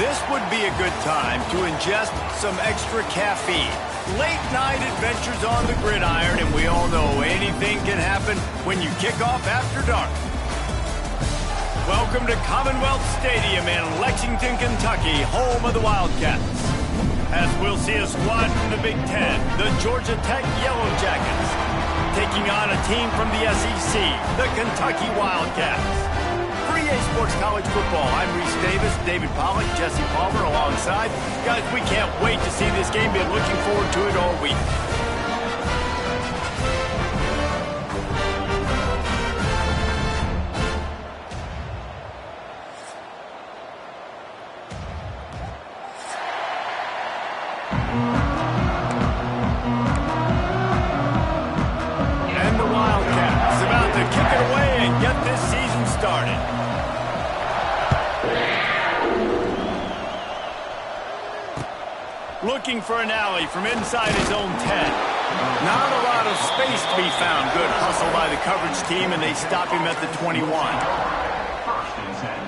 This would be a good time to ingest some extra caffeine. Late night adventures on the gridiron, and we all know anything can happen when you kick off after dark. Welcome to Commonwealth Stadium in Lexington, Kentucky, home of the Wildcats. As we'll see a squad from the Big Ten, the Georgia Tech Yellow Jackets, taking on a team from the SEC, the Kentucky Wildcats. For EA Sports College Football, I'm Reese Davis, David Pollack, Jesse Palmer alongside. Guys, we can't wait to see this game. Been looking forward to it all week. And the Wildcats about to kick it away and get this season started. Looking for an alley from inside his own 10. Not a lot of space to be found. Good hustle by the coverage team, and they stop him at the 21. First and 10.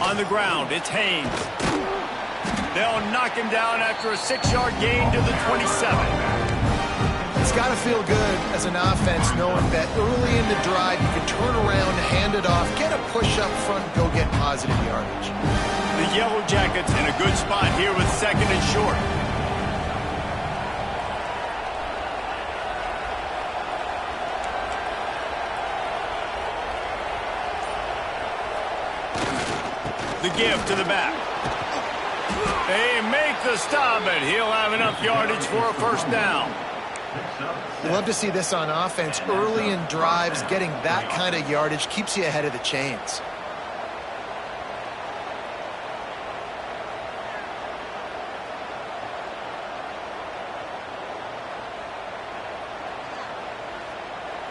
On the ground, it's Haynes. They'll knock him down after a 6-yard gain to the 27. It's got to feel good as an offense knowing that early in the drive you can turn around, hand it off, get a push up front, go get positive yardage. The Yellow Jackets in a good spot here with second and short. The give to the back. They make the stop, and he'll have enough yardage for a first down. Love to see this on offense. Early in drives, getting that kind of yardage keeps you ahead of the chains.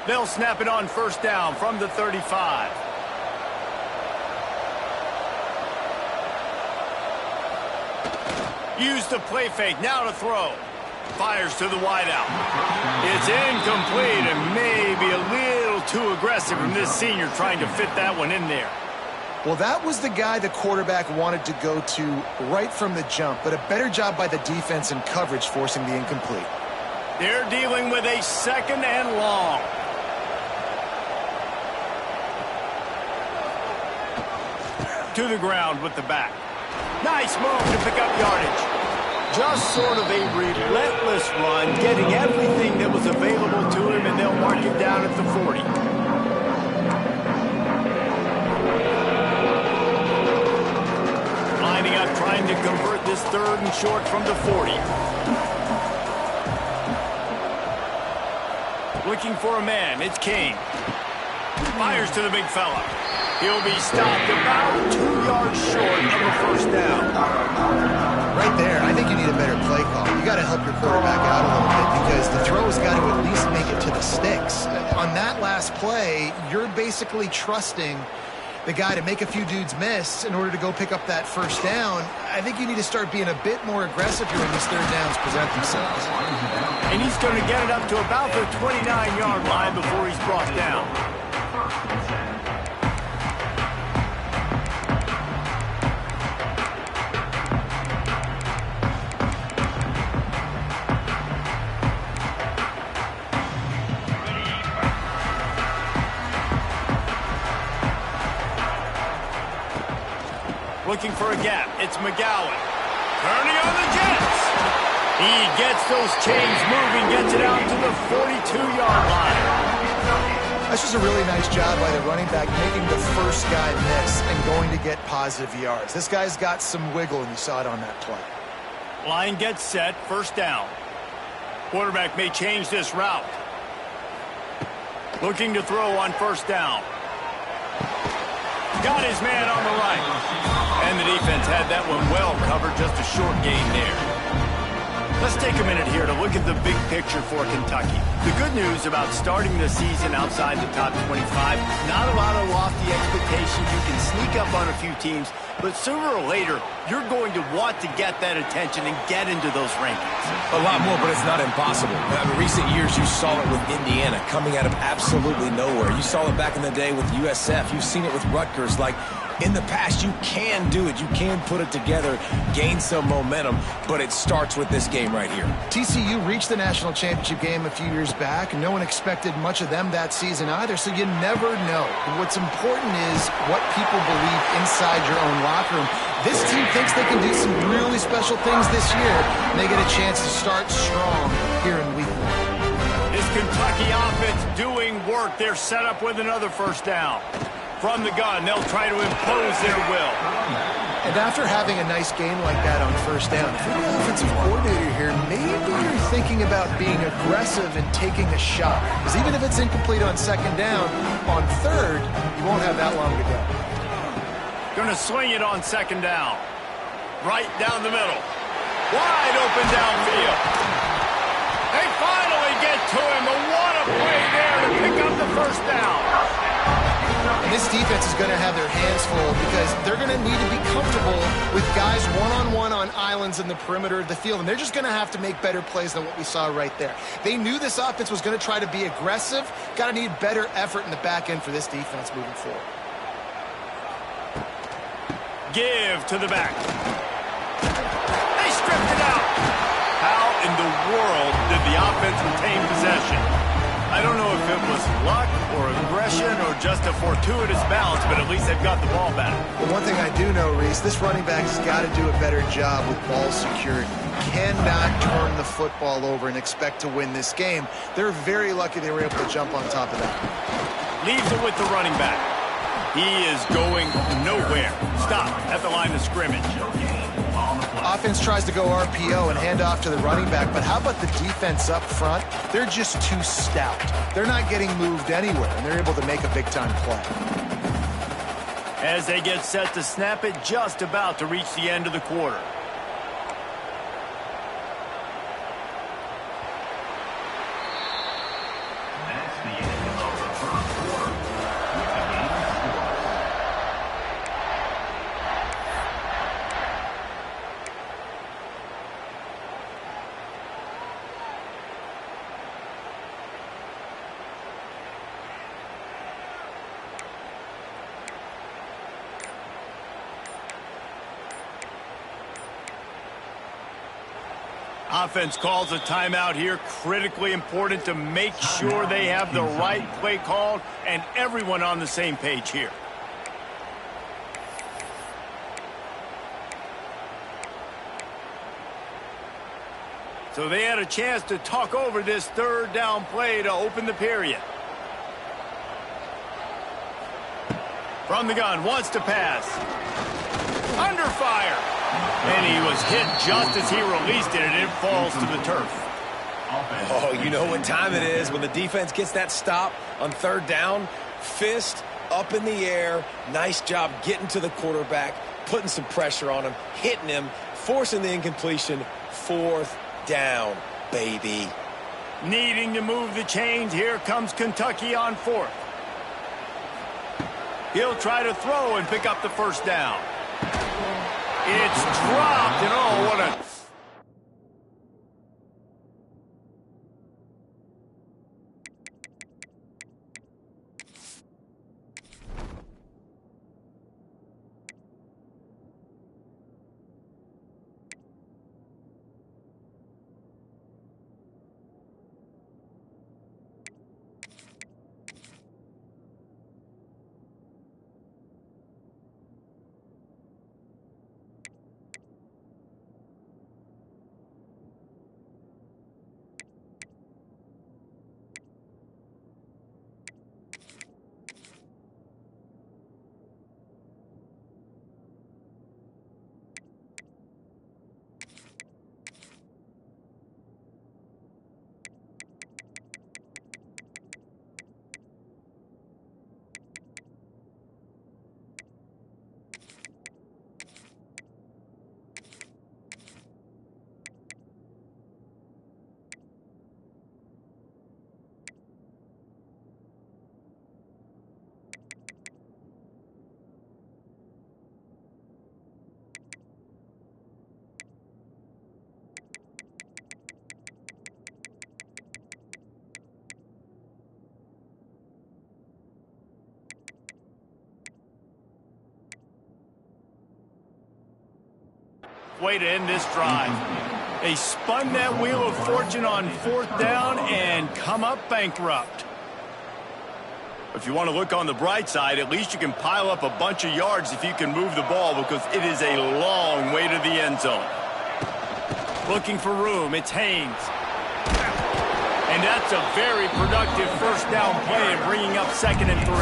They'll snap it on first down from the 35. Use the play fake, now to throw. Fires to the wideout. It's incomplete and maybe a little too aggressive from this senior trying to fit that one in there. Well, that was the guy the quarterback wanted to go to right from the jump, but a better job by the defense and coverage forcing the incomplete. They're dealing with a second and long. To the ground with the back. Nice move to pick up yardage. Just sort of a relentless run, getting everything that was available to him, and they'll mark him down at the 40. Lining up, trying to convert this third and short from the 40. Looking for a man, it's King. Fires to the big fella. He'll be stopped about 2 yards short of a first down. Right there, I think you need a better play call. You got to help your quarterback out a little bit because the throw has got to at least make it to the sticks. On that last play, you're basically trusting the guy to make a few dudes miss in order to go pick up that first down. I think you need to start being a bit more aggressive here when these third downs present themselves. And he's going to get it up to about the 29-yard line before he's brought down. Looking for a gap. It's McGowan. Turning on the Jets. He gets those chains moving, gets it out to the 42-yard line. That's just a really nice job by the running back, making the first guy miss and going to get positive yards. This guy's got some wiggle, and you saw it on that play. Line gets set, first down. Quarterback may change this route. Looking to throw on first down. Got his man on the right. And the defense had that one well covered, just a short gain there. Let's take a minute here to look at the big picture for Kentucky. The good news about starting the season outside the top 25, not a lot of lofty expectations. You can sneak up on a few teams, but sooner or later, you're going to want to get that attention and get into those rankings. A lot more, but it's not impossible. In recent years, you saw it with Indiana coming out of absolutely nowhere. You saw it back in the day with USF. You've seen it with Rutgers. Like, in the past, you can do it. You can put it together, gain some momentum, but it starts with this game right here. TCU reached the national championship game a few years back, and no one expected much of them that season either, so you never know. What's important is what people believe inside your own locker room. This team thinks they can do some really special things this year, and they get a chance to start strong here in week 1. Is Kentucky offense doing work? They're set up with another first down. From the gun, they'll try to impose their will. And after having a nice game like that on first down, if you're the offensive coordinator here, maybe you're thinking about being aggressive and taking a shot. Because even if it's incomplete on second down, on third, you won't have that long to go. Gonna swing it on second down. Right down the middle. Wide open downfield. They finally get to him. But what a play there to pick up the first down. And this defense is going to have their hands full because they're going to need to be comfortable with guys one-on-one on islands in the perimeter of the field, and they're just going to have to make better plays than what we saw right there. They knew this offense was going to try to be aggressive. Got to need better effort in the back end for this defense moving forward. Give to the back. They stripped it out. How in the world did the offense retain possession? I don't know if it was luck or aggression or just a fortuitous bounce, but at least they've got the ball back. Well, one thing I do know, Reese, this running back has got to do a better job with ball security. Cannot turn the football over and expect to win this game. They're very lucky they were able to jump on top of that. Leaves it with the running back. He is going nowhere. Stop at the line of scrimmage. Offense tries to go RPO and hand off to the running back, but how about the defense up front? They're just too stout. They're not getting moved anywhere, and they're able to make a big-time play. As they get set to snap it, just about to reach the end of the quarter. That's the end of the first quarter. The game scores. Offense calls a timeout here. Critically important to make sure they have the right play called and everyone on the same page here. So they had a chance to talk over this third down play to open the period. From the gun, wants to pass. Under fire. And he was hit just as he released it, and it falls to the turf. Oh, you know what time it is when the defense gets that stop on third down. Fist up in the air. Nice job getting to the quarterback, putting some pressure on him, hitting him, forcing the incompletion. Fourth down, baby. Needing to move the chains. Here comes Kentucky on fourth. He'll try to throw and pick up the first down. It's dropped, and oh, what a... way to end this drive. They spun that wheel of fortune on 4th down and come up bankrupt. If you want to look on the bright side, at least you can pile up a bunch of yards if you can move the ball, because it is a long way to the end zone. Looking for room, it's Haynes. And that's a very productive first down play and bringing up 2nd and 3.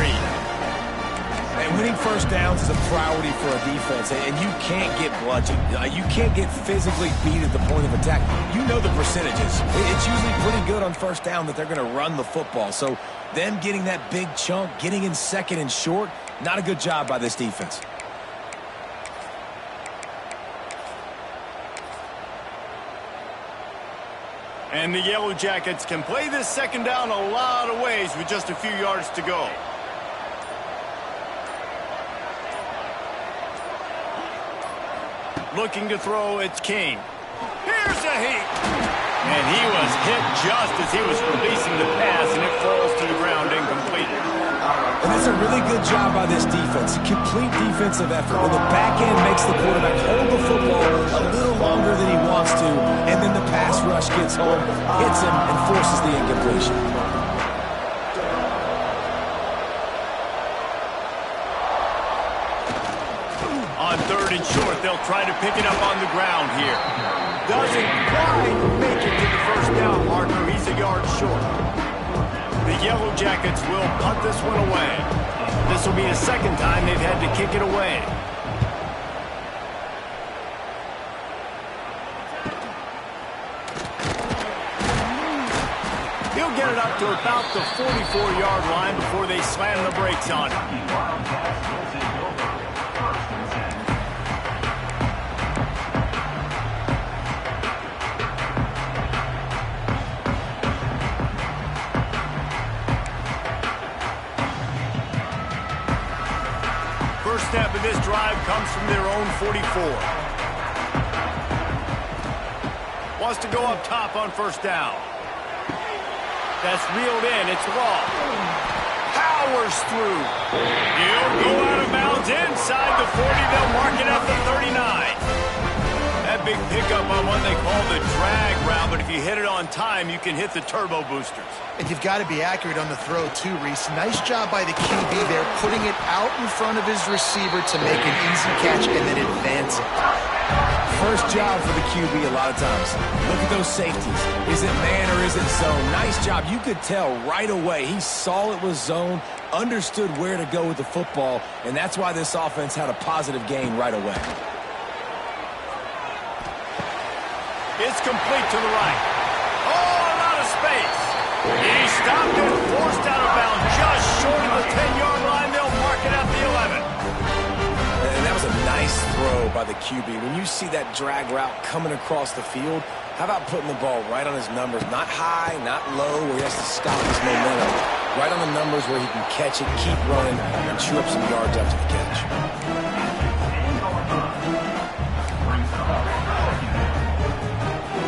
And winning first downs is a priority for a defense, and you can't get bludgeoned. You can't get physically beat at the point of attack. You know the percentages. It's usually pretty good on first down that they're going to run the football. So them getting that big chunk, getting in 2nd and short, not a good job by this defense. And the Yellow Jackets can play this 2nd down a lot of ways with just a few yards to go. Looking to throw, it's King. Here's a heat. And he was hit just as he was releasing the pass, and it falls to the ground incomplete. And that's a really good job by this defense. Complete defensive effort. When the back end makes the quarterback hold the football a little longer than he wants to, and then the pass rush gets home, hits him, and forces the incompletion. On 3rd and short, they'll try to pick it up on the ground here. Doesn't quite make it to the first down marker. He's a yard short. The Yellow Jackets will punt this one away. This will be the 2nd time they've had to kick it away. He'll get it up to about the 44-yard line before they slam the brakes on it. Step of this drive comes from their own 44. Wants to go up top on 1st down. That's reeled in. It's Law. Powers through. He'll go out of bounds inside the 40. They'll mark it at the 39. That big pickup on what they call the drag route, but if you hit it on time, you can hit the turbo boosters. And you've got to be accurate on the throw too, Reese. Nice job by the QB there, putting it out in front of his receiver to make an easy catch and then advance it. First job for the QB a lot of times. Look at those safeties. Is it man or is it zone? Nice job. You could tell right away. He saw it was zone, understood where to go with the football, and that's why this offense had a positive gain right away. It's complete to the right. Oh, a lot of space. He stopped it, forced out of bounds, just short of the 10-yard line. They'll mark it at the 11. And that was a nice throw by the QB. When you see that drag route coming across the field, how about putting the ball right on his numbers? Not high, not low, where he has to stop his momentum. Right on the numbers where he can catch it, keep running, and chew up some yards after the catch.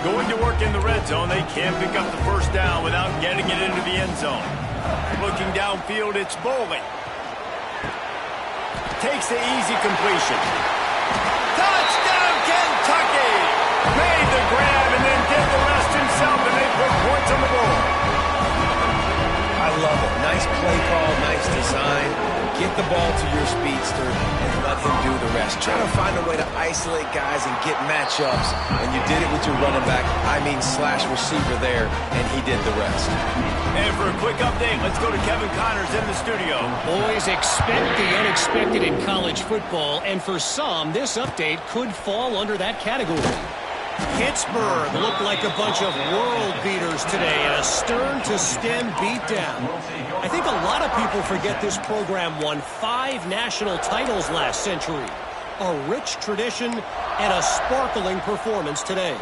Going to work in the red zone, they can't pick up the first down without getting it into the end zone. Looking downfield, it's Bowling. Takes the easy completion. Touchdown, Kentucky! Made the grab and then did the rest himself, and they put points on the board. I love it. Nice play call, nice design. Get the ball to your speedster and let him do the rest. Try to find a way to isolate guys and get matchups, and you did it with your running back, slash receiver there, and he did the rest. And for a quick update, let's go to Kevin Connors in the studio. Boys, expect the unexpected in college football, and for some, this update could fall under that category. Pittsburgh looked like a bunch of world beaters today in a stern-to-stem beatdown. I think a lot of people forget this program won 5 national titles last century. A rich tradition and a sparkling performance today.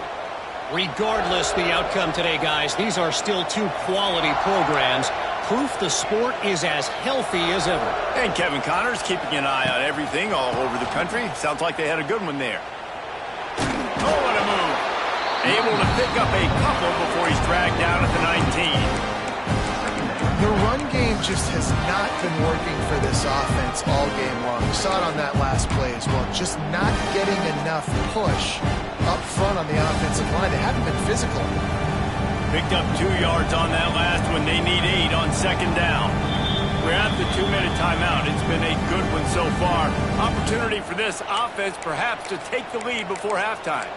Regardless the outcome today, guys, these are still 2 quality programs. Proof the sport is as healthy as ever. And Kevin Connors keeping an eye on everything all over the country. Sounds like they had a good one there. Oh, what a move. Able to pick up a couple before he's dragged down at the 19. The run game just has not been working for this offense all game long. We saw it on that last play as well. Just not getting enough push up front on the offensive line. They haven't been physical. Picked up 2 yards on that last one. They need 8 on second down. We're at the 2-minute timeout. It's been a good one so far. Opportunity for this offense perhaps to take the lead before halftime.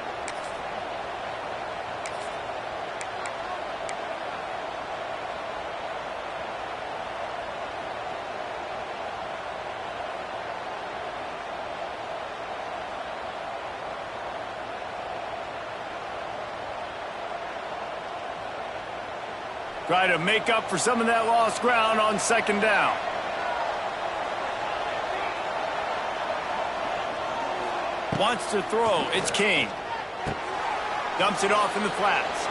Try to make up for some of that lost ground on second down. Wants to throw. It's King. Dumps it off in the flats.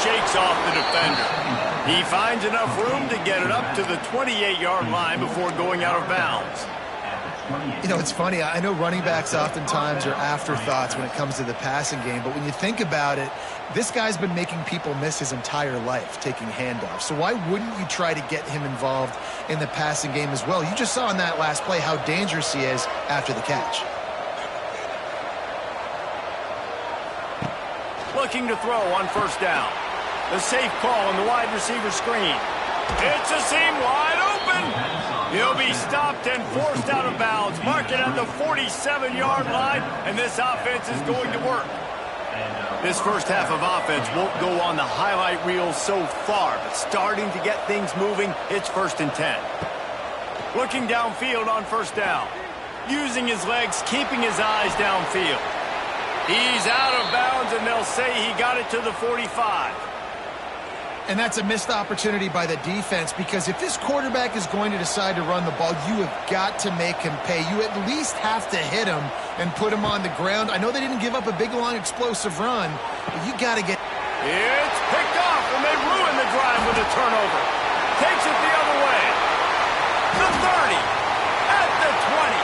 Shakes off the defender. He finds enough room to get it up to the 28-yard line before going out of bounds. You know, it's funny. I know running backs oftentimes are afterthoughts when it comes to the passing game, but when you think about it, this guy's been making people miss his entire life taking handoffs. So why wouldn't you try to get him involved in the passing game as well? You just saw in that last play how dangerous he is after the catch. Looking to throw on first down. The safe call on the wide receiver screen. It's a seam wide open. He'll be stopped and forced out of bounds. Mark it at the 47-yard line, and this offense is going to work. This first half of offense won't go on the highlight reel so far, but starting to get things moving, it's 1st and 10. Looking downfield on first down. Using his legs, keeping his eyes downfield. He's out of bounds, and they'll say he got it to the 45. And that's a missed opportunity by the defense, because if this quarterback is going to decide to run the ball, you have got to make him pay. You at least have to hit him and put him on the ground. I know they didn't give up a big, long, explosive run, but you got to get... It's picked off, and they ruin the drive with a turnover. Takes it the other way. The 30, at the 20.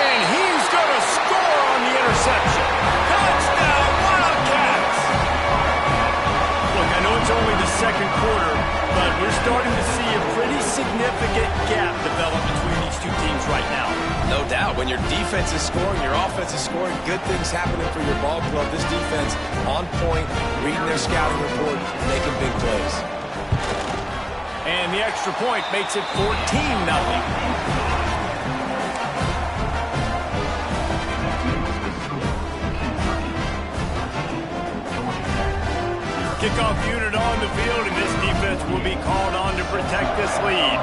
And he's going to score on the interception. Touchdown, Wildcats! Look, I know it's only the second quarter, but we're starting to see a pretty significant gap develop between these two teams right now. No doubt. When your defense is scoring, your offense is scoring, good things happening for your ball club. This defense on point, reading their scouting report, making big plays. And the extra point makes it 14-0. Kickoff unit on the field, and this defense will be called on to protect this lead.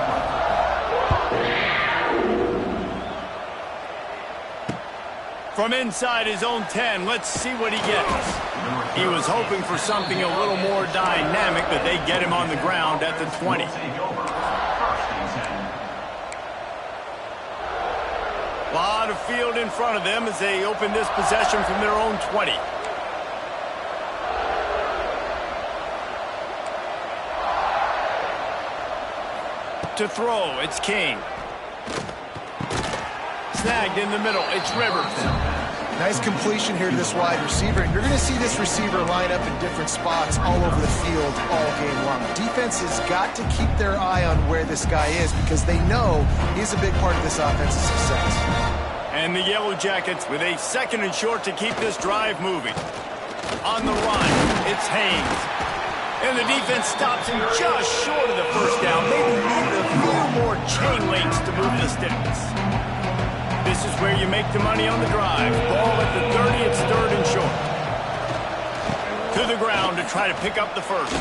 From inside his own 10, let's see what he gets. He was hoping for something a little more dynamic, but they get him on the ground at the 20. A lot of field in front of them as they open this possession from their own 20. To throw, it's King. Snagged in the middle, it's Rivers. Nice completion here to this wide receiver. And you're going to see this receiver line up in different spots all over the field all game long. Defense has got to keep their eye on where this guy is, because they know he's a big part of this offense's success. And the Yellow Jackets with a 2nd and short to keep this drive moving. On the run, it's Haynes. And the defense stops him just short of the first down. Maybe need a few more chain links to move the sticks. This is where you make the money on the drive. Ball at the 30, it's 3rd and short. To the ground to try to pick up the first.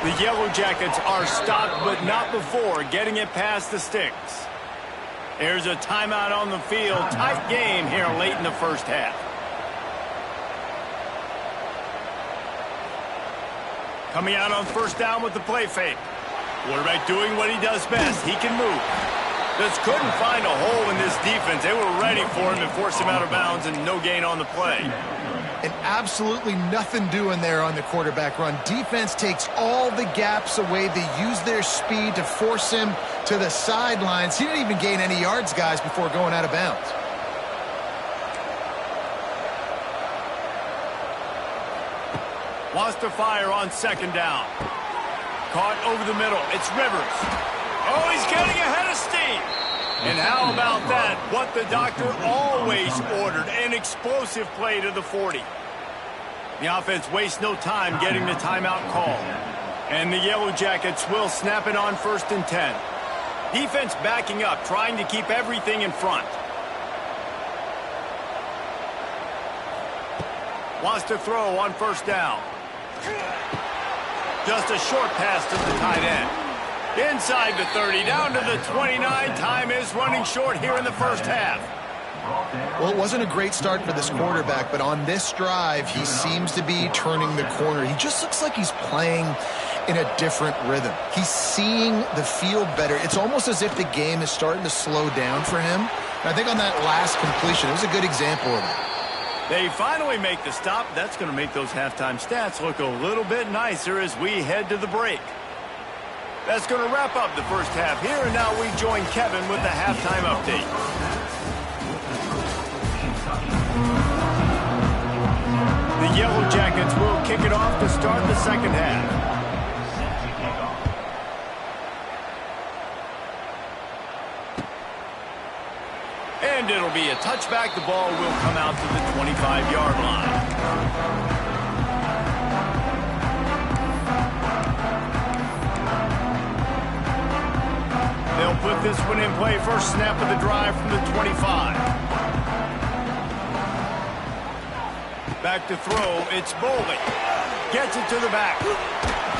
The Yellow Jackets are stopped, but not before getting it past the sticks. There's a timeout on the field. Tight game here late in the first half. Coming out on first down with the play fake. Quarterback doing what he does best. He can move. Just couldn't find a hole in this defense. They were ready for him and forced him out of bounds, and no gain on the play. And absolutely nothing doing there on the quarterback run. Defense takes all the gaps away. They use their speed to force him to the sidelines. He didn't even gain any yards, guys, before going out of bounds. Wants to fire on second down. Caught over the middle. It's Rivers. Oh, he's getting ahead of steam. And how about that? What the doctor always ordered, an explosive play to the 40. The offense wastes no time getting the timeout call. And the Yellow Jackets will snap it on 1st and 10. Defense backing up, trying to keep everything in front. Wants to throw on 1st down. Just a short pass to the tight end. Inside the 30, down to the 29. Time is running short here in the 1st half. Well, it wasn't a great start for this quarterback, but on this drive, he seems to be turning the corner. He just looks like he's playing in a different rhythm. He's seeing the field better. It's almost as if the game is starting to slow down for him. And I think on that last completion, it was a good example of that. They finally make the stop. That's going to make those halftime stats look a little bit nicer as we head to the break. That's going to wrap up the 1st half here, and now we join Kevin with the halftime update. The Yellow Jackets will kick it off to start the 2nd half. And it'll be a touchback. The ball will come out to the 25-yard line. They'll put this one in play. First snap of the drive from the 25. Back to throw. It's Boley. Gets it to the back.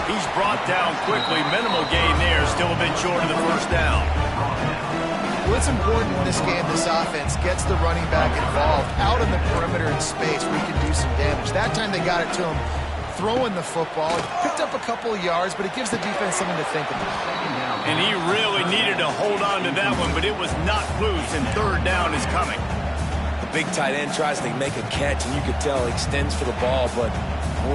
He's brought down quickly. Minimal gain there. Still a bit short of the 1st down. What's important in this game, this offense gets the running back involved out in the perimeter in space where he can do some damage. That time they got it to him throwing the football. Picked up a couple of yards, but it gives the defense something to think about. And he really needed to hold on to that one, but it was not loose, and 3rd down is coming. The big tight end tries to make a catch, and you could tell he extends for the ball, but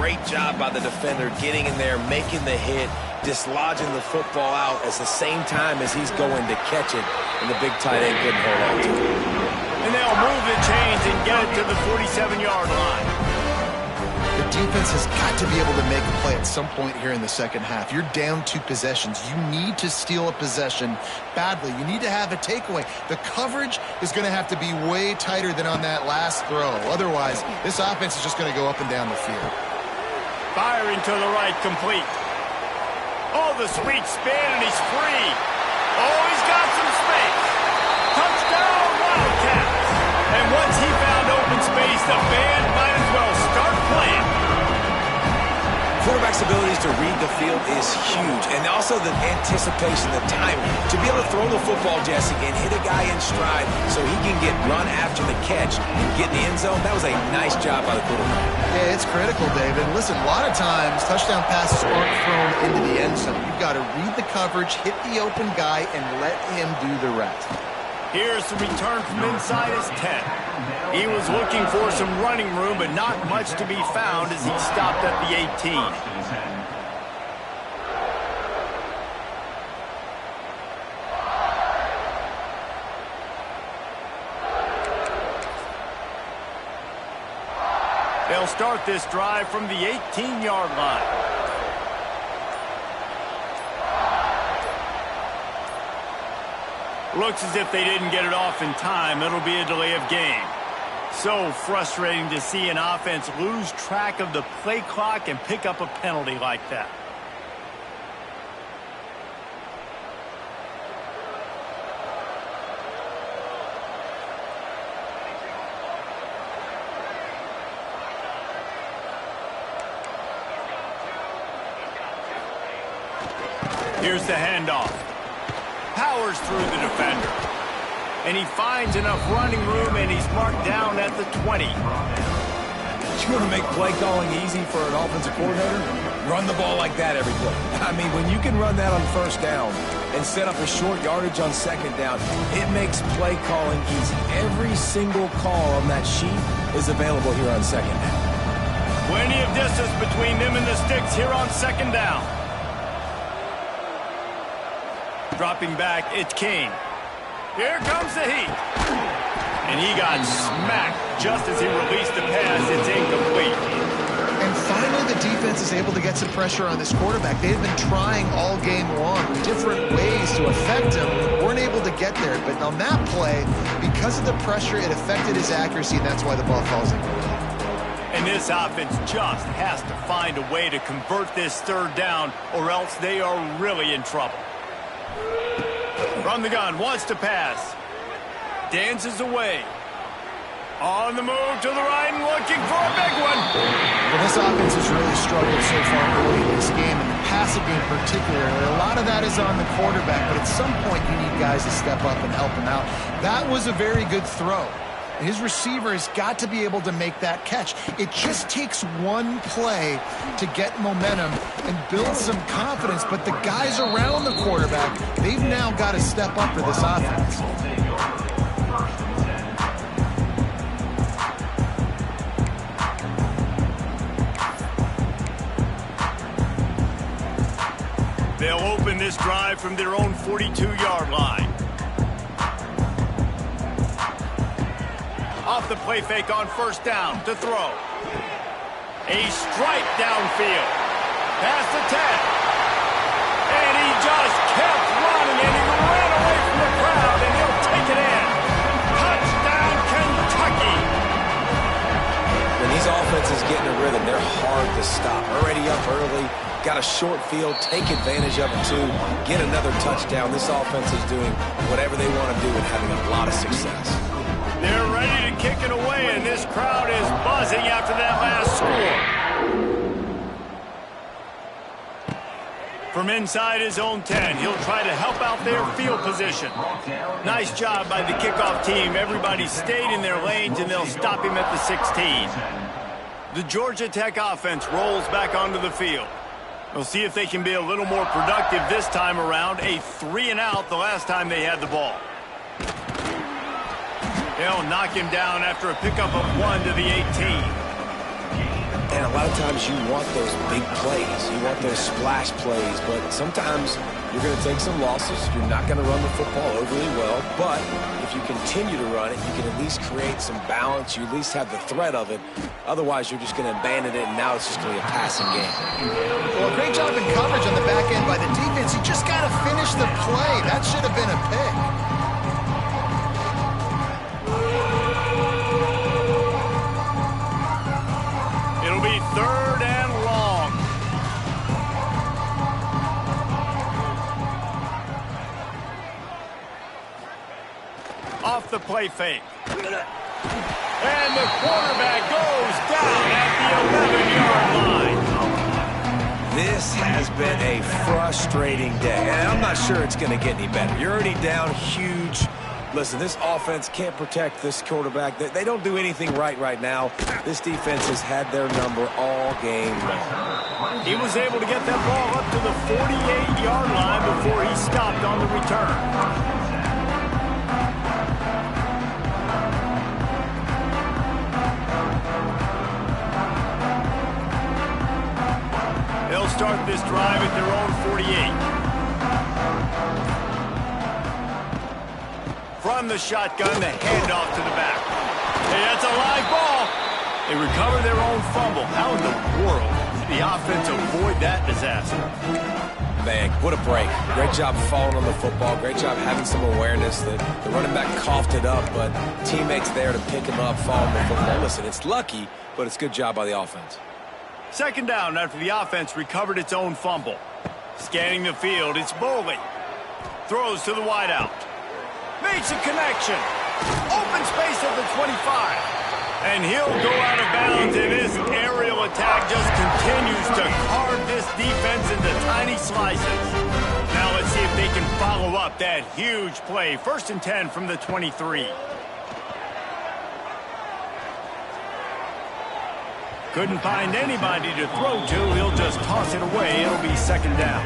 great job by the defender getting in there, making the hit, dislodging the football out at the same time as he's going to catch it, and the big tight end couldn't hold on to it. And they'll move the chains and get it to the 47-yard line. The defense has got to be able to make a play at some point here in the 2nd half. You're down 2 possessions. You need to steal a possession badly. You need to have a takeaway. The coverage is going to have to be way tighter than on that last throw. Otherwise, this offense is just going to go up and down the field. Firing to the right, complete. Oh, the sweet spin, and he's free. Oh, he's got some space. Touchdown, Wildcats. And once he found open space, the band might as well start playing. Quarterback's abilities to read the field is huge, and also the anticipation, the timing. To be able to throw the football, Jesse, and hit a guy in stride so he can get run after the catch and get in the end zone, that was a nice job by the quarterback. Yeah, it's critical, David. Listen, a lot of times touchdown passes aren't thrown into the end zone. You've got to read the coverage, hit the open guy, and let him do the rest. Here's the return from inside his 10. He was looking for some running room, but not much to be found as he stopped at the 18. They'll start this drive from the 18-yard line. Looks as if they didn't get it off in time. It'll be a delay of game. So frustrating to see an offense lose track of the play clock and pick up a penalty like that. Here's the handoff. Powers through the defender. And he finds enough running room, and he's marked down at the 20. You want to make play calling easy for an offensive coordinator? Run the ball like that every play. I mean, when you can run that on 1st down and set up a short yardage on 2nd down, it makes play calling easy. Every single call on that sheet is available here on 2nd down. Plenty of distance between them and the sticks here on 2nd down. Dropping back, it's King. Here comes the heat. And he got smacked just as he released the pass. It's incomplete. And finally, the defense defense is able to get some pressure on this quarterback. They've been trying all game long different ways to affect him, weren't able to get there. But on that play, because of the pressure, it affected his accuracy, and that's why the ball falls incomplete. And this offense just has to find a way to convert this third down, or else they are really in trouble. From the gun, wants to pass. Dances away. On the move to the right and looking for a big one. Well, this offense has really struggled so far early in this game, and the passing game particularly. A lot of that is on the quarterback, but at some point you need guys to step up and help him out. That was a very good throw. His receiver has got to be able to make that catch. It just takes one play to get momentum and build some confidence, but the guys around the quarterback, they've now got to step up for this offense. They'll open this drive from their own 42-yard line. Off the play fake on first down to throw. A strike downfield. Past the 10. And he just kept running, and he ran away from the crowd, and he'll take it in. Touchdown, Kentucky. When these offenses get in a rhythm, they're hard to stop. Already up early, got a short field, take advantage of it too, get another touchdown. This offense is doing whatever they want to do and having a lot of success. They're ready to kick it away, and this crowd is buzzing after that last score. From inside his own 10, he'll try to help out their field position. Nice job by the kickoff team. Everybody stayed in their lanes, and they'll stop him at the 16. The Georgia Tech offense rolls back onto the field. We'll see if they can be a little more productive this time around. A 3-and-out the last time they had the ball. They'll knock him down after a pickup of 1 to the 18. And a lot of times you want those big plays. You want those splash plays. But sometimes you're going to take some losses. You're not going to run the football overly well. But if you continue to run it, you can at least create some balance. You at least have the threat of it. Otherwise, you're just going to abandon it, and now it's just going to be a passing game. Well, great job in coverage on the back end by the defense. You just got to finish the play. That should have been a pick. It'll be 3rd and long. Off the play fake. And the quarterback goes down at the 11-yard line. This has been a frustrating day, and I'm not sure it's going to get any better. You're already down huge. Listen, this offense can't protect this quarterback. They don't do anything right now. This defense has had their number all game long. He was able to get that ball up to the 48-yard line before he stopped on the return. They'll start this drive at their own 48. From the shotgun, the handoff to the back. Hey, that's a live ball. They recover their own fumble. How in the world did the offense avoid that disaster? Man, what a break. Great job falling on the football. Great job having some awareness. The running back coughed it up, but teammates there to pick him up, fall on the football. Listen, it's lucky, but it's a good job by the offense. 2nd down after the offense recovered its own fumble. Scanning the field, it's Boley. Throws to the wideout. Makes a connection. Open space at the 25. And he'll go out of bounds, and this aerial attack just continues to carve this defense into tiny slices. Now let's see if they can follow up that huge play. 1st and 10 from the 23. Couldn't find anybody to throw to. He'll just toss it away. It'll be 2nd down.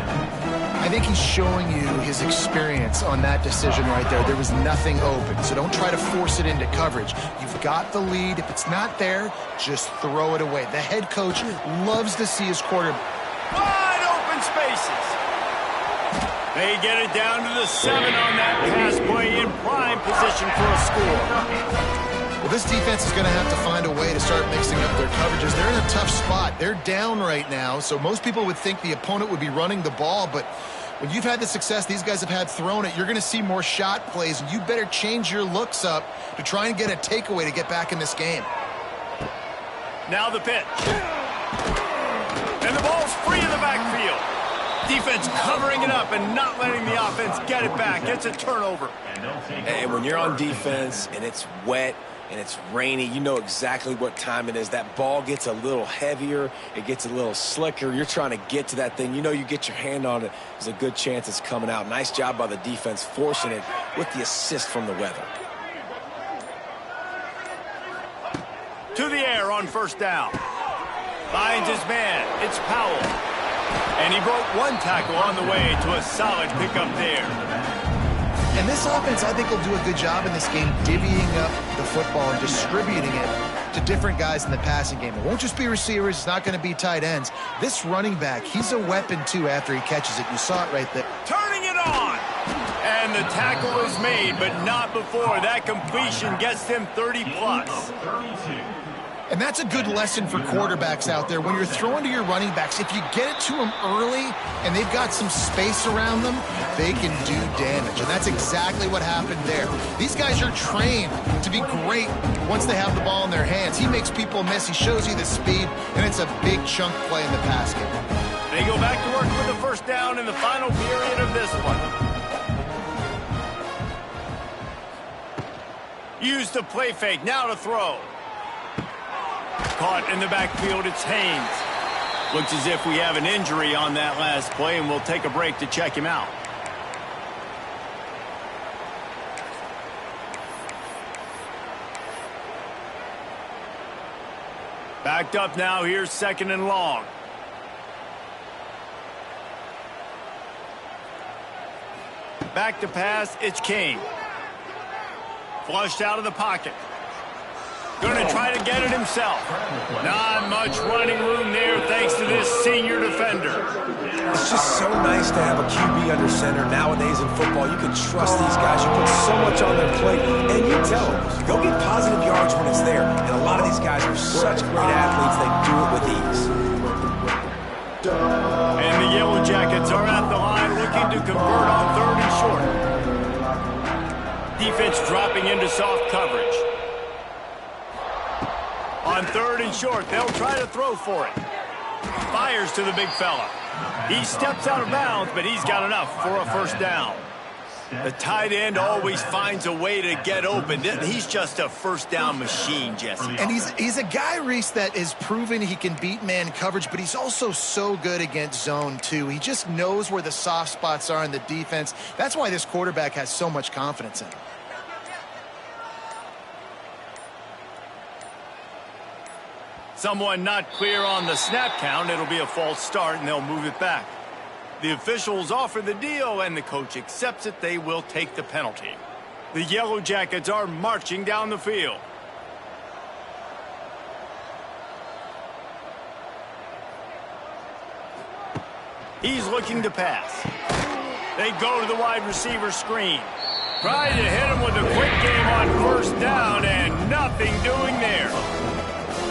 I think he's showing you his experience on that decision right there. There was nothing open, so don't try to force it into coverage. You've got the lead. If it's not there, just throw it away. The head coach loves to see his quarterback. Wide open spaces. They get it down to the 7 on that pass play, in prime position for a score. Well, this defense is going to have to find a way to start mixing up their coverages. They're in a tough spot. They're down right now, so most people would think the opponent would be running the ball, but when you've had the success these guys have had throwing it, you're going to see more shot plays, and you better change your looks up to try and get a takeaway to get back in this game. Now the pitch. And the ball's free in the backfield. Defense covering it up and not letting the offense get it back. It's a turnover. And when you're on defense and it's wet and it's rainy, you know exactly what time it is. That ball gets a little heavier. It gets a little slicker. You're trying to get to that thing. You know you get your hand on it. There's a good chance it's coming out. Nice job by the defense forcing it with the assist from the weather. To the air on first down. Finds his man. It's Powell. And he broke one tackle on the way to a solid pickup there. And this offense, I think, will do a good job in this game divvying up the football and distributing it to different guys in the passing game. It won't just be receivers. It's not going to be tight ends. This running back, he's a weapon, too, after he catches it. You saw it right there. Turning it on. And the tackle is made, but not before. That completion gets them 30-plus. And that's a good lesson for quarterbacks out there. When you're throwing to your running backs, if you get it to them early and they've got some space around them, they can do damage. And that's exactly what happened there. These guys are trained to be great once they have the ball in their hands. He makes people miss. He shows you the speed, and it's a big chunk play in the pass game. They go back to work with the first down in the final period of this one. Use the play fake. Now to throw. Caught in the backfield, it's Haynes. Looks as if we have an injury on that last play, and we'll take a break to check him out. Backed up now, here's second and long. Back to pass, it's King. Flushed out of the pocket. Going to try to get it himself. Not much running room there thanks to this senior defender. It's just so nice to have a QB under center nowadays in football. You can trust these guys. You put so much on their plate, and you tell them, go get positive yards when it's there. And a lot of these guys are such great athletes, they do it with ease. And the Yellow Jackets are at the line looking to convert on third and short. Defense dropping into soft coverage. On third and short, they'll try to throw for it. Fires to the big fella. He steps out of bounds, but he's got enough for a first down. The tight end always finds a way to get open. He's just a first down machine, Jesse. And he's a guy, Reese, that is proven he can beat man coverage, but he's also so good against zone, too. He just knows where the soft spots are in the defense. That's why this quarterback has so much confidence in him. Someone not clear on the snap count. It'll be a false start, and they'll move it back. The officials offer the deal, and the coach accepts it. They will take the penalty. The Yellow Jackets are marching down the field. He's looking to pass. They go to the wide receiver screen. Trying to hit him with a quick game on first down, and nothing doing there.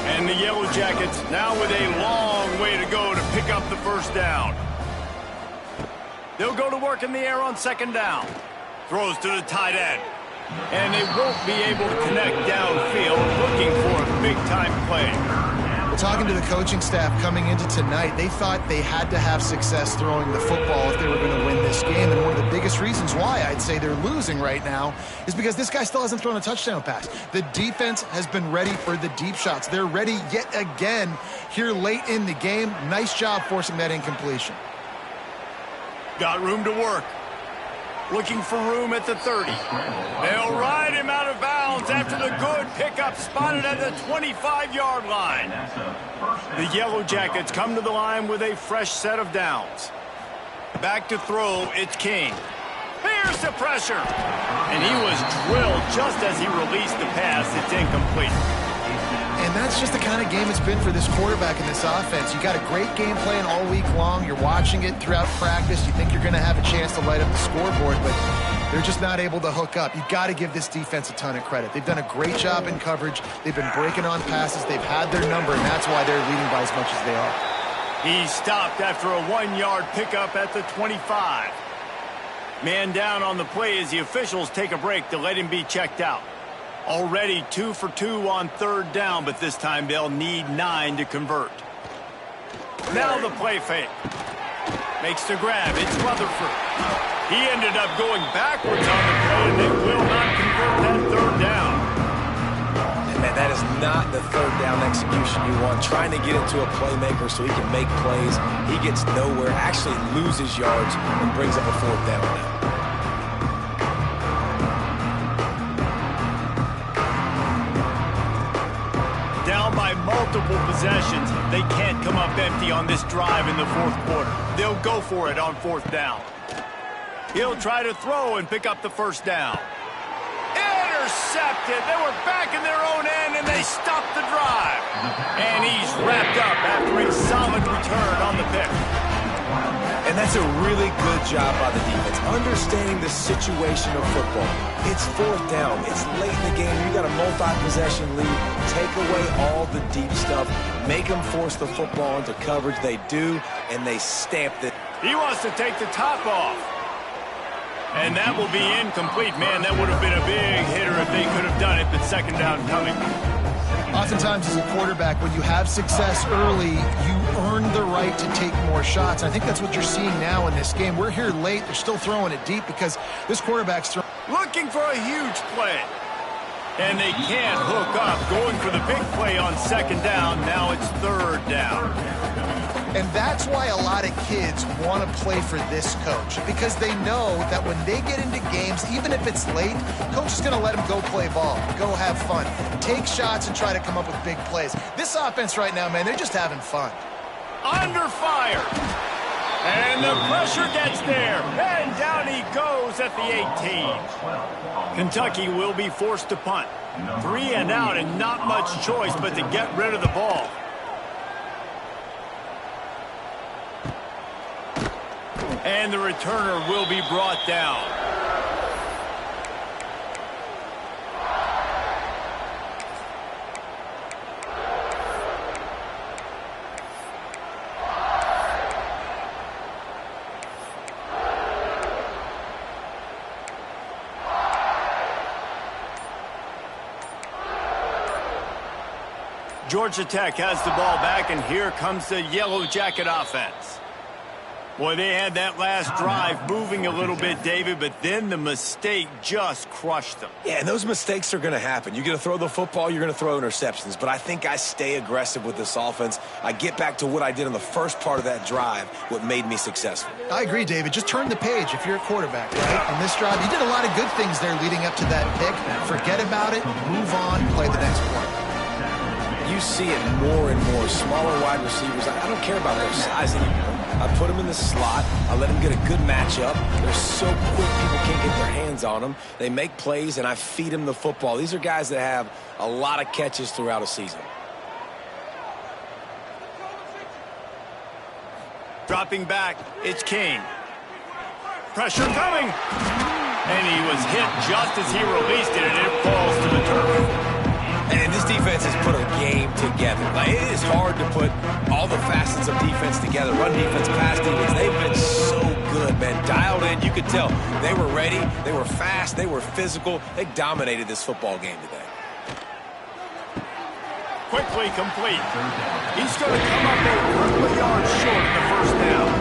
And the Yellow Jackets now with a long way to go to pick up the first down. They'll go to work in the air on second down. Throws to the tight end. And they won't be able to connect downfield, looking for a big-time play. Well, talking to the coaching staff coming into tonight, they thought they had to have success throwing the football if they were going to win this game. And one of the biggest reasons why I'd say they're losing right now is because this guy still hasn't thrown a touchdown pass. The defense has been ready for the deep shots. They're ready yet again here late in the game. Nice job forcing that incompletion. Got room to work. Looking for room at the 30. They'll ride him out of bounds after the good pickup spotted at the 25-yard line. The Yellow Jackets come to the line with a fresh set of downs. Back to throw, it's King. Here's the pressure. And he was drilled just as he released the pass. It's incomplete. And that's just the kind of game it's been for this quarterback in this offense. You got a great game plan all week long. You're watching it throughout practice. You think you're going to have a chance to light up the scoreboard, but They're just not able to hook up. You've got to give this defense a ton of credit. They've done a great job in coverage. They've been breaking on passes. They've had their number, and that's why they're leading by as much as they are. He's stopped after a 1-yard pickup at the 25. Man down on the play as the officials take a break to let him be checked out. Already 2 for 2 on 3rd down, but this time they'll need 9 to convert. Now the play fake. Makes the grab. It's Rutherford. He ended up going backwards on the play, and they will not convert that 3rd down. And man, that is not the 3rd down execution you want. Trying to get it to a playmaker so he can make plays. He gets nowhere, actually loses yards, and brings up a 4th down now. Down by multiple possessions, they can't come up empty on this drive in the 4th quarter. They'll go for it on 4th down. He'll try to throw and pick up the 1st down. Intercepted. They were back in their own end, and they stopped the drive. And he's wrapped up after a solid return on the pick. And that's a really good job by the defense, understanding the situation of football. It's 4th down. It's late in the game. You got a multi-possession lead. Take away all the deep stuff. Make them force the football into coverage. They do, and they stamped it. He wants to take the top off. And that will be incomplete. Man, that would have been a big hitter if they could have done it, but 2nd down coming. Oftentimes as a quarterback, when you have success early, you earn the right to take more shots. I think that's what you're seeing now in this game. We're here late. They're still throwing it deep because this quarterback's throwing. Looking for a huge play. And they can't hook up. Going for the big play on 2nd down. Now it's 3rd down. And that's why a lot of kids want to play for this coach, because they know that when they get into games, even if it's late, coach is going to let them go play ball, go have fun, take shots and try to come up with big plays. This offense right now, man, they're just having fun. Under fire. And the pressure gets there. And down he goes at the 18. Kentucky will be forced to punt. 3 and out and not much choice but to get rid of the ball. And the returner will be brought down. Georgia Tech has the ball back, and here comes the Yellow Jacket offense. Boy, they had that last drive moving a little bit, David, but then the mistake just crushed them. Yeah, and those mistakes are going to happen. You're going to throw the football, you're going to throw interceptions, but I think I stay aggressive with this offense. I get back to what I did in the first part of that drive, what made me successful. I agree, David. Just turn the page if you're a quarterback, right? In this drive, you did a lot of good things there leading up to that pick. Forget about it, move on, play the next play. You see it more and more. Smaller wide receivers, I don't care about their size anymore. I put them in the slot. I let them get a good matchup. They're so quick, people can't get their hands on them. They make plays, and I feed them the football. These are guys that have a lot of catches throughout a season. Dropping back, it's Kane. Pressure coming. And he was hit just as he released it, and it falls to the turf. And this defense has put a game together. Like, it is hard to put all the facets of defense together. Run defense, pass defense. They've been so good, man. Dialed in. You could tell they were ready. They were fast. They were physical. They dominated this football game today. Quickly complete. He's going to come up a couple of yards short of the 1st down.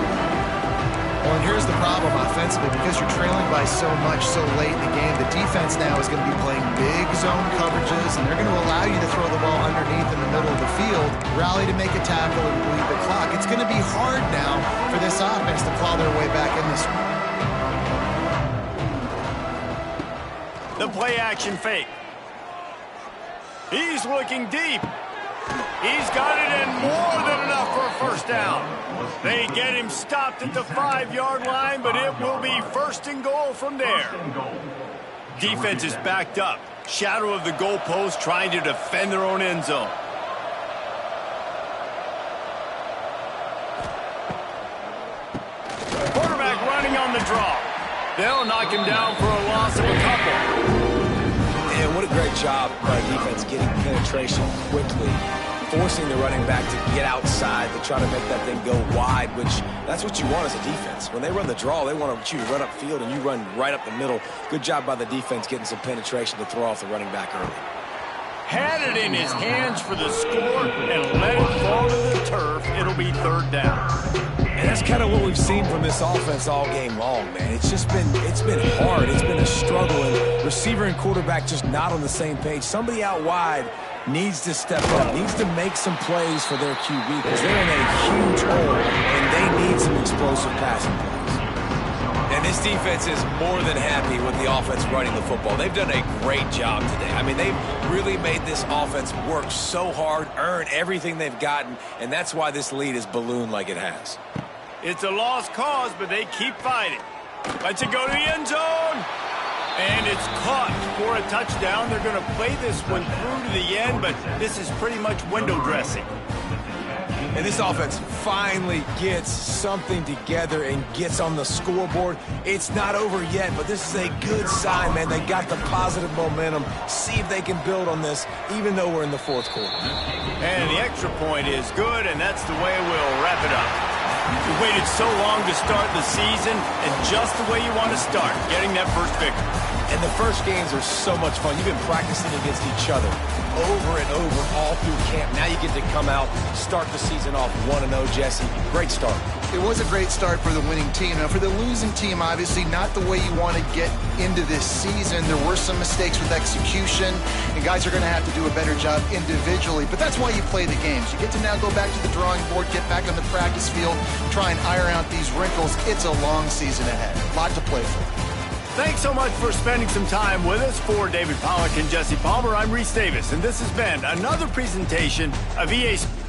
Well, and here's the problem offensively. Because you're trailing by so much so late in the game, the defense now is going to be playing big zone coverages, and they're going to allow you to throw the ball underneath in the middle of the field, rally to make a tackle, and bleed the clock. It's going to be hard now for this offense to claw their way back in this one. The play action fake. He's looking deep. He's got it in more than enough for a 1st down. They get him stopped at the 5-yard line, but it will be 1st and goal from there. Defense is backed up. Shadow of the goalpost, trying to defend their own end zone. Quarterback running on the draw. They'll knock him down for a loss of a couple. And what a great job by defense getting penetration quickly, forcing the running back to get outside to try to make that thing go wide, which that's what you want as a defense. When they run the draw, they want you to run up field, and you run right up the middle. Good job by the defense getting some penetration to throw off the running back early. Had it in his hands for the score and let it fall to the turf. It'll be third down. And that's kind of what we've seen from this offense all game long, man. It's been hard. It's been a struggle, and receiver and quarterback just not on the same page. Somebody out wide needs to step up, needs to make some plays for their QB because they're in a huge hole, and they need some explosive passing plays. And this defense is more than happy with the offense running the football. They've done a great job today. I mean, they've really made this offense work so hard, earn everything they've gotten, and that's why this lead is ballooned like it has. It's a lost cause, but they keep fighting. Let's it go to the end zone. And it's caught for a touchdown. They're going to play this one through to the end, but this is pretty much window dressing. And this offense finally gets something together and gets on the scoreboard. It's not over yet, but this is a good sign, man. They got the positive momentum. See if they can build on this, even though we're in the fourth quarter. And the extra point is good, and that's the way we'll wrap it up. You waited so long to start the season, and just the way you want to start, getting that first victory. And the first games are so much fun. You've been practicing against each other over and over all through camp. Now you get to come out, start the season off 1-0, Jesse. Great start. It was a great start for the winning team. Now, for the losing team, obviously not the way you want to get into this season. There were some mistakes with execution, and guys are going to have to do a better job individually. But that's why you play the games. You get to now go back to the drawing board, get back on the practice field, try and iron out these wrinkles. It's a long season ahead. A lot to play for. Thanks so much for spending some time with us. For David Pollack and Jesse Palmer, I'm Reese Davis, and this has been another presentation of EA Sports.